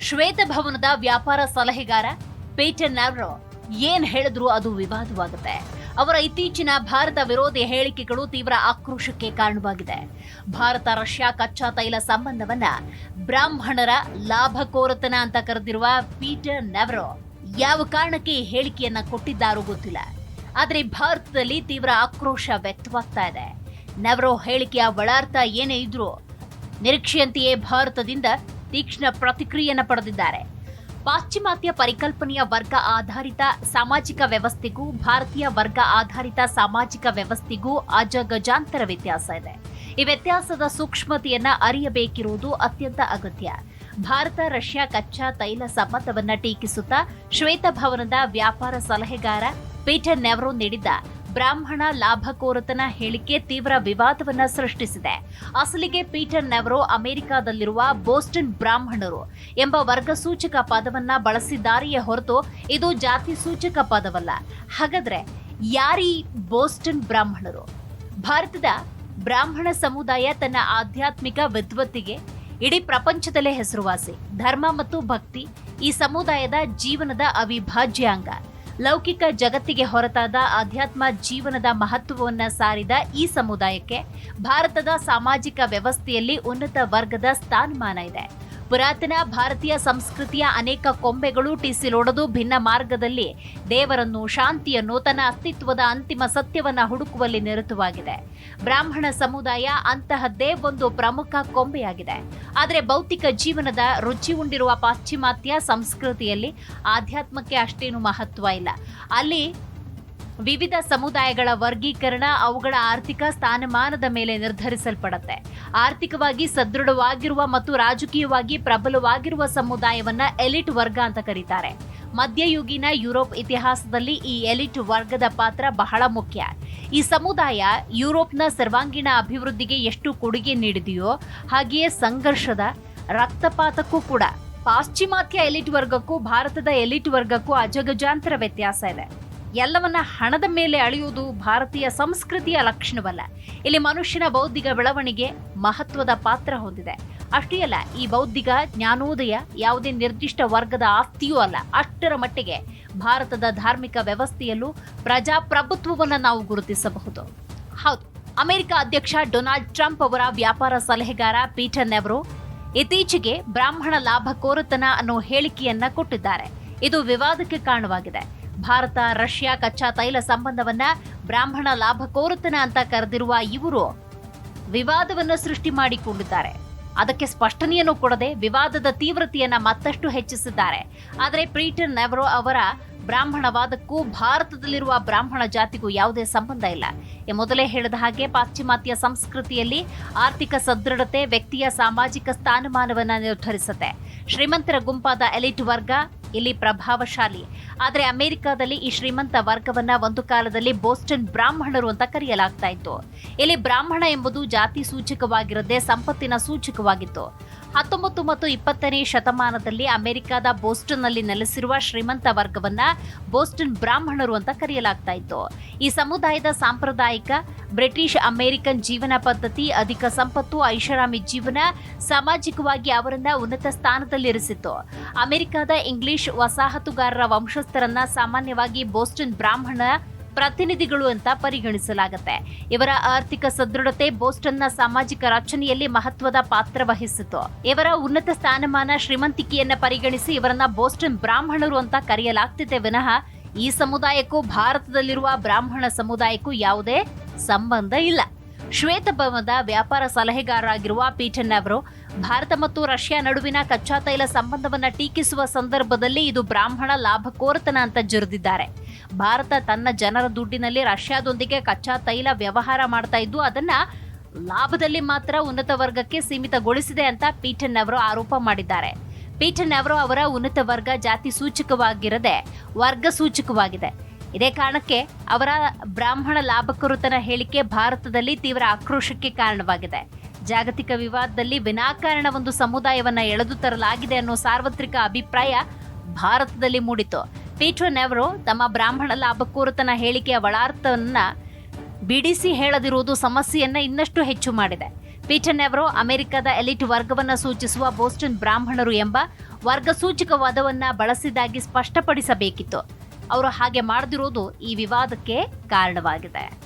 ಶ್ವೇತಭವನದ ವ್ಯಾಪಾರ ಸಲಹೆಗಾರ ಪೀಟರ್ ನ್ಯಾವ್ರೋ ಏನ್ ಹೇಳಿದ್ರು ಅದು ವಿವಾದವಾಗುತ್ತೆ. ಅವರ ಇತ್ತೀಚಿನ ಭಾರತ ವಿರೋಧಿ ಹೇಳಿಕೆಗಳು ತೀವ್ರ ಆಕ್ರೋಶಕ್ಕೆ ಕಾರಣವಾಗಿದೆ. ಭಾರತ ರಷ್ಯಾ ಕಚ್ಚಾ ತೈಲ ಸಂಬಂಧವನ್ನ ಬ್ರಾಹ್ಮಣರ ಲಾಭಕೋರತನ ಅಂತ ಕರೆದಿರುವ ಪೀಟರ್ ನ್ಯಾವ್ರೋ ಯಾವ ಕಾರಣಕ್ಕೆ ಈ ಹೇಳಿಕೆಯನ್ನ ಕೊಟ್ಟಿದ್ದಾರೋ ಗೊತ್ತಿಲ್ಲ. ಆದರೆ ಭಾರತದಲ್ಲಿ ತೀವ್ರ ಆಕ್ರೋಶ ವ್ಯಕ್ತವಾಗ್ತಾ ಇದೆ. ನ್ಯಾವ್ರೋ ಹೇಳಿಕೆಯ ಒಳಾರ್ಥ ಏನೇ ಇದ್ರೂ ನಿರೀಕ್ಷೆಯಂತೆಯೇ ಭಾರತದಿಂದ ತೀಕ್ಷ್ಣ ಪ್ರತಿಕ್ರಿಯೆಯನ್ನು ಪಡೆದಿದ್ದಾರೆ. ಪಾಶ್ಚಿಮಾತ್ಯ ಪರಿಕಲ್ಪನೆಯ ವರ್ಗ ಆಧಾರಿತ ಸಾಮಾಜಿಕ ವ್ಯವಸ್ಥೆಗೂ ಭಾರತೀಯ ವರ್ಗ ಆಧಾರಿತ ಸಾಮಾಜಿಕ ವ್ಯವಸ್ಥೆಗೂ ಅಜಗಜಾಂತರ ವ್ಯತ್ಯಾಸ ಇದೆ. ಈ ವ್ಯತ್ಯಾಸದ ಸೂಕ್ಷ್ಮತೆಯನ್ನ ಅರಿಯಬೇಕಿರುವುದು ಅತ್ಯಂತ ಅಗತ್ಯ. ಭಾರತ ರಷ್ಯಾ ಕಚ್ಚಾ ತೈಲ ಸಂಬಂಧವನ್ನ ಟೀಕಿಸುತ್ತಾ ಶ್ವೇತಭವನದ ವ್ಯಾಪಾರ ಸಲಹೆಗಾರ ಪೀಟರ್ ನ್ಯಾವ್ರೋ ನೀಡಿದ್ದ ಬ್ರಾಹ್ಮಣ ಲಾಭಕೋರತನ ಹೇಳಿಕೆ ತೀವ್ರ ವಿವಾದವನ್ನ ಸೃಷ್ಟಿಸಿದೆ. ಅಸಲಿಗೆ ಪೀಟರ್ ನ್ಯಾವ್ರೋ ಅಮೆರಿಕಾದಲ್ಲಿರುವ ಬೋಸ್ಟನ್ ಬ್ರಾಹ್ಮಣರು ಎಂಬ ವರ್ಗಸೂಚಕ ಪದವನ್ನ ಬಳಸಿದ್ದಾರೆಯೇ ಹೊರತು ಇದು ಜಾತಿ ಸೂಚಕ ಪದವಲ್ಲ. ಹಾಗಾದ್ರೆ ಯಾರೀ ಬೋಸ್ಟನ್ ಬ್ರಾಹ್ಮಣರು? ಭಾರತದ ಬ್ರಾಹ್ಮಣ ಸಮುದಾಯ ತನ್ನ ಆಧ್ಯಾತ್ಮಿಕ ವಿದ್ವತ್ತಿಗೆ ಇಡೀ ಪ್ರಪಂಚದಲ್ಲೇ ಹೆಸರುವಾಸಿ. ಧರ್ಮ ಮತ್ತು ಭಕ್ತಿ ಈ ಸಮುದಾಯದ ಜೀವನದ ಅವಿಭಾಜ್ಯ ಅಂಗ. ಲೌಕಿಕ ಜಗತ್ತಿಗೆ ಹೊರತಾದ ಆಧ್ಯಾತ್ಮ ಜೀವನದ ಮಹತ್ವವನ್ನು ಸಾರಿದ ಈ ಸಮುದಾಯಕ್ಕೆ ಭಾರತದ ಸಾಮಾಜಿಕ ವ್ಯವಸ್ಥೆಯಲ್ಲಿ ಉನ್ನತ ವರ್ಗದ ಸ್ಥಾನಮಾನ ಇದೆ. ಪುರಾತನ ಭಾರತೀಯ ಸಂಸ್ಕೃತಿಯ ಅನೇಕ ಕೊಂಬೆಗಳು ಟಿಸಿಲೊಡೆದು ಭಿನ್ನ ಮಾರ್ಗದಲ್ಲಿ ದೇವರನ್ನು, ಶಾಂತಿಯನ್ನು, ತನ್ನ ಅಸ್ತಿತ್ವದ ಅಂತಿಮ ಸತ್ಯವನ್ನ ಹುಡುಕುವಲ್ಲಿ ನಿರತವಾಗಿದೆ. ಬ್ರಾಹ್ಮಣ ಸಮುದಾಯ ಅಂತಹದ್ದೇ ಒಂದು ಪ್ರಮುಖ ಕೊಂಬೆಯಾಗಿದೆ. ಆದರೆ ಭೌತಿಕ ಜೀವನದ ರುಚಿ ಉಂಡಿರುವ ಪಾಶ್ಚಿಮಾತ್ಯ ಸಂಸ್ಕೃತಿಯಲ್ಲಿ ಆಧ್ಯಾತ್ಮಕ್ಕೆ ಅಷ್ಟೇನು ಮಹತ್ವ ಇಲ್ಲ. ಅಲ್ಲಿ ವಿವಿಧ ಸಮುದಾಯಗಳ ವರ್ಗೀಕರಣ ಅವುಗಳ ಆರ್ಥಿಕ ಸ್ಥಾನಮಾನದ ಮೇಲೆ ನಿರ್ಧರಿಸಲ್ಪಡುತ್ತೆ. ಆರ್ಥಿಕವಾಗಿ ಸದೃಢವಾಗಿರುವ ಮತ್ತು ರಾಜಕೀಯವಾಗಿ ಪ್ರಬಲವಾಗಿರುವ ಸಮುದಾಯವನ್ನ ಎಲಿಟ್ ವರ್ಗ ಅಂತ ಕರೀತಾರೆ. ಮಧ್ಯಯುಗೀನ ಯುರೋಪ್ ಇತಿಹಾಸದಲ್ಲಿ ಈ ಎಲಿಟ್ ವರ್ಗದ ಪಾತ್ರ ಬಹಳ ಮುಖ್ಯ. ಈ ಸಮುದಾಯ ಯುರೋಪ್ನ ಸರ್ವಾಂಗೀಣ ಅಭಿವೃದ್ಧಿಗೆ ಎಷ್ಟು ಕೊಡುಗೆ ನೀಡಿದೆಯೋ ಹಾಗೆಯೇ ಸಂಘರ್ಷದ ರಕ್ತಪಾತಕ್ಕೂ ಕೂಡ. ಪಾಶ್ಚಿಮಾತ್ಯ ಎಲಿಟ್ ವರ್ಗಕ್ಕೂ ಭಾರತದ ಎಲಿಟ್ ವರ್ಗಕ್ಕೂ ಅಜಗಜಾಂತರ ವ್ಯತ್ಯಾಸ ಇದೆ. ಎಲ್ಲವನ್ನ ಹಣದ ಮೇಲೆ ಅಳೆಯುವುದು ಭಾರತೀಯ ಸಂಸ್ಕೃತಿಯ ಲಕ್ಷಣವಲ್ಲ. ಇಲ್ಲಿ ಮನುಷ್ಯನ ಬೌದ್ಧಿಕ ಬೆಳವಣಿಗೆ ಮಹತ್ವದ ಪಾತ್ರ ಹೊಂದಿದೆ. ಅಷ್ಟೇ ಅಲ್ಲ, ಈ ಬೌದ್ಧಿಕ ಜ್ಞಾನೋದಯ ಯಾವುದೇ ನಿರ್ದಿಷ್ಟ ವರ್ಗದ ಆಸ್ತಿಯೂ ಅಲ್ಲ. ಅಷ್ಟರ ಮಟ್ಟಿಗೆ ಭಾರತದ ಧಾರ್ಮಿಕ ವ್ಯವಸ್ಥೆಯಲ್ಲೂ ಪ್ರಜಾಪ್ರಭುತ್ವವನ್ನು ನಾವು ಗುರುತಿಸಬಹುದು. ಹೌದು, ಅಮೆರಿಕ ಅಧ್ಯಕ್ಷ ಡೊನಾಲ್ಡ್ ಟ್ರಂಪ್ ಅವರ ವ್ಯಾಪಾರ ಸಲಹೆಗಾರ ಪೀಟರ್ ನ್ಯಾವ್ರೋ ಇತ್ತೀಚೆಗೆ ಬ್ರಾಹ್ಮಣ ಲಾಭಕೋರತನ ಅನ್ನೋ ಹೇಳಿಕೆಯನ್ನ ಕೊಟ್ಟಿದ್ದಾರೆ. ಇದು ವಿವಾದಕ್ಕೆ ಕಾರಣವಾಗಿದೆ. ಭಾರತ ರಷ್ಯಾ ಕಚ್ಚಾ ತೈಲ ಸಂಬಂಧವನ್ನ ಬ್ರಾಹ್ಮಣ ಲಾಭಕೋರತನ ಅಂತ ಕರೆದಿರುವ ಇವರು ವಿವಾದವನ್ನು ಸೃಷ್ಟಿ ಮಾಡಿಕೊಂಡಿದ್ದಾರೆ. ಅದಕ್ಕೆ ಸ್ಪಷ್ಟನೆಯನ್ನು ಕೊಡದೆ ವಿವಾದದ ತೀವ್ರತೆಯನ್ನ ಮತ್ತಷ್ಟು ಹೆಚ್ಚಿಸಿದ್ದಾರೆ. ಆದರೆ ಪೀಟರ್ ನ್ಯಾವ್ರೋ ಅವರ ಬ್ರಾಹ್ಮಣವಾದಕ್ಕೂ ಭಾರತದಲ್ಲಿರುವ ಬ್ರಾಹ್ಮಣ ಜಾತಿಗೂ ಯಾವುದೇ ಸಂಬಂಧ ಇಲ್ಲ. ಮೊದಲೇ ಹೇಳಿದ ಹಾಗೆ ಪಾಶ್ಚಿಮಾತ್ಯ ಸಂಸ್ಕೃತಿಯಲ್ಲಿ ಆರ್ಥಿಕ ಸದೃಢತೆ ವ್ಯಕ್ತಿಯ ಸಾಮಾಜಿಕ ಸ್ಥಾನಮಾನವನ್ನ ನಿರ್ಧರಿಸುತ್ತೆ. ಶ್ರೀಮಂತರ ಗುಂಪಾದ ಎಲಿಟ್ ವರ್ಗ ಇಲ್ಲಿ ಪ್ರಭಾವಶಾಲಿ. ಆದರೆ ಅಮೆರಿಕದಲ್ಲಿ ಈ ಶ್ರೀಮಂತ ವರ್ಗವನ್ನ ಒಂದು ಕಾಲದಲ್ಲಿ ಬೋಸ್ಟನ್ ಬ್ರಾಹ್ಮಣರು ಅಂತ ಕರೆಯಲಾಗ್ತಾ ಇತ್ತು. ಇಲ್ಲಿ ಬ್ರಾಹ್ಮಣ ಎಂಬುದು ಜಾತಿ ಸೂಚಕವಾಗಿರದೆ ಸಂಪತ್ತಿನ ಸೂಚಕವಾಗಿತ್ತು. 19 ಮತ್ತು 20ನೇ ಶತಮಾನದಲ್ಲಿ ಅಮೆರಿಕದ ಬೋಸ್ಟನ್ನಲ್ಲಿ ನೆಲೆಸಿರುವ ಶ್ರೀಮಂತ ವರ್ಗವನ್ನ ಬೋಸ್ಟನ್ ಬ್ರಾಹ್ಮಣರು ಅಂತ ಕರೆಯಲಾಗ್ತಾ ಇತ್ತು. ಈ ಸಮುದಾಯದ ಸಾಂಪ್ರದಾಯಿಕ ಬ್ರಿಟಿಷ್ ಅಮೆರಿಕನ್ ಜೀವನ ಪದ್ಧತಿ, ಅಧಿಕ ಸಂಪತ್ತು, ಐಷಾರಾಮಿ ಜೀವನ ಸಾಮಾಜಿಕವಾಗಿ ಅವರನ್ನ ಉನ್ನತ ಸ್ಥಾನದಲ್ಲಿರಿಸಿತ್ತು. ಅಮೆರಿಕದ ಇಂಗ್ಲಿಷ್ ವಸಾಹತುಗಾರರ ವಂಶಸ್ಥರನ್ನ ಸಾಮಾನ್ಯವಾಗಿ ಬೋಸ್ಟನ್ ಬ್ರಾಹ್ಮಣ ಪ್ರತಿನಿಧಿಗಳು ಅಂತ ಪರಿಗಣಿಸಲಾಗುತ್ತೆ. ಇವರ ಆರ್ಥಿಕ ಸದೃಢತೆ ಬೋಸ್ಟನ್ನ ಸಾಮಾಜಿಕ ರಚನೆಯಲ್ಲಿ ಮಹತ್ವದ ಪಾತ್ರ ವಹಿಸಿತು. ಇವರ ಉನ್ನತ ಸ್ಥಾನಮಾನ, ಶ್ರೀಮಂತಿಕೆಯನ್ನ ಪರಿಗಣಿಸಿ ಇವರನ್ನ ಬೋಸ್ಟನ್ ಬ್ರಾಹ್ಮಣರು ಅಂತ ಕರೆಯಲಾಗ್ತಿದೆ ವಿನಃ ಈ ಸಮುದಾಯಕ್ಕೂ ಭಾರತದಲ್ಲಿರುವ ಬ್ರಾಹ್ಮಣ ಸಮುದಾಯಕ್ಕೂ ಯಾವುದೇ ಸಂಬಂಧ ಇಲ್ಲ. ಶ್ವೇತಭವನದ ವ್ಯಾಪಾರ ಸಲಹೆಗಾರರಾಗಿರುವ ಪೀಟರ್ ನ್ಯಾವ್ರೋ ಭಾರತ ಮತ್ತು ರಷ್ಯಾ ನಡುವಿನ ಕಚ್ಚಾ ತೈಲ ಸಂಬಂಧವನ್ನ ಟೀಕಿಸುವ ಸಂದರ್ಭದಲ್ಲಿ ಇದು ಬ್ರಾಹ್ಮಣ ಲಾಭಕೋರತನ ಅಂತ ಜರಿದಿದ್ದಾರೆ. ಭಾರತ ತನ್ನ ಜನರ ದುಡ್ಡಿನಲ್ಲಿ ರಷ್ಯಾದೊಂದಿಗೆ ಕಚ್ಚಾ ತೈಲ ವ್ಯವಹಾರ ಮಾಡ್ತಾ ಇದ್ದು ಅದನ್ನ ಲಾಭದಲ್ಲಿ ಮಾತ್ರ ಉನ್ನತ ವರ್ಗಕ್ಕೆ ಸೀಮಿತಗೊಳಿಸಿದೆ ಅಂತ ಪೀಟರ್ ನ್ಯಾವ್ರೋ ಆರೋಪ ಮಾಡಿದ್ದಾರೆ. ಪೀಟರ್ ನ್ಯಾವ್ರೋ ಅವರ ಉನ್ನತ ವರ್ಗ ಜಾತಿ ಸೂಚಕವಾಗಿರದೆ ವರ್ಗ ಸೂಚಕವಾಗಿದೆ. ಇದೇ ಕಾರಣಕ್ಕೆ ಅವರ ಬ್ರಾಹ್ಮಣ ಲಾಭಕೋರತನ ಹೇಳಿಕೆ ಭಾರತದಲ್ಲಿ ತೀವ್ರ ಆಕ್ರೋಶಕ್ಕೆ ಕಾರಣವಾಗಿದೆ. ಜಾಗತಿಕ ವಿವಾದದಲ್ಲಿ ವಿನಾಕಾರಣ ಒಂದು ಸಮುದಾಯವನ್ನ ಎಳೆದು ತರಲಾಗಿದೆ ಅನ್ನೋ ಸಾರ್ವತ್ರಿಕ ಅಭಿಪ್ರಾಯ ಭಾರತದಲ್ಲಿ ಮೂಡಿತು. ಪೀಟರ್ ನ್ಯಾವ್ರೋ ತಮ್ಮ ಬ್ರಾಹ್ಮಣ ಲಾಭಕೋರತನ ಹೇಳಿಕೆಯ ಒಳಾರ್ಥವನ್ನ ಬಿಡಿಸಿ ಹೇಳದಿರುವುದು ಸಮಸ್ಯೆಯನ್ನ ಇನ್ನಷ್ಟು ಹೆಚ್ಚು ಮಾಡಿದೆ. ಪೀಟರ್ ನೆವರೋ ಅಮೆರಿಕದ ಎಲಿಟ್ ವರ್ಗವನ್ನ ಸೂಚಿಸುವ ಬೋಸ್ಟನ್ ಬ್ರಾಹ್ಮಣರು ಎಂಬ ವರ್ಗಸೂಚಕ ಪದವನ್ನ ಬಳಸಿದಾಗಿ ಸ್ಪಷ್ಟಪಡಿಸಬೇಕಿತ್ತು. ಅವರು ಹಾಗೆ ಮಾಡದಿರೋದು ಈ ವಿವಾದಕ್ಕೆ ಕಾರಣವಾಗಿದೆ.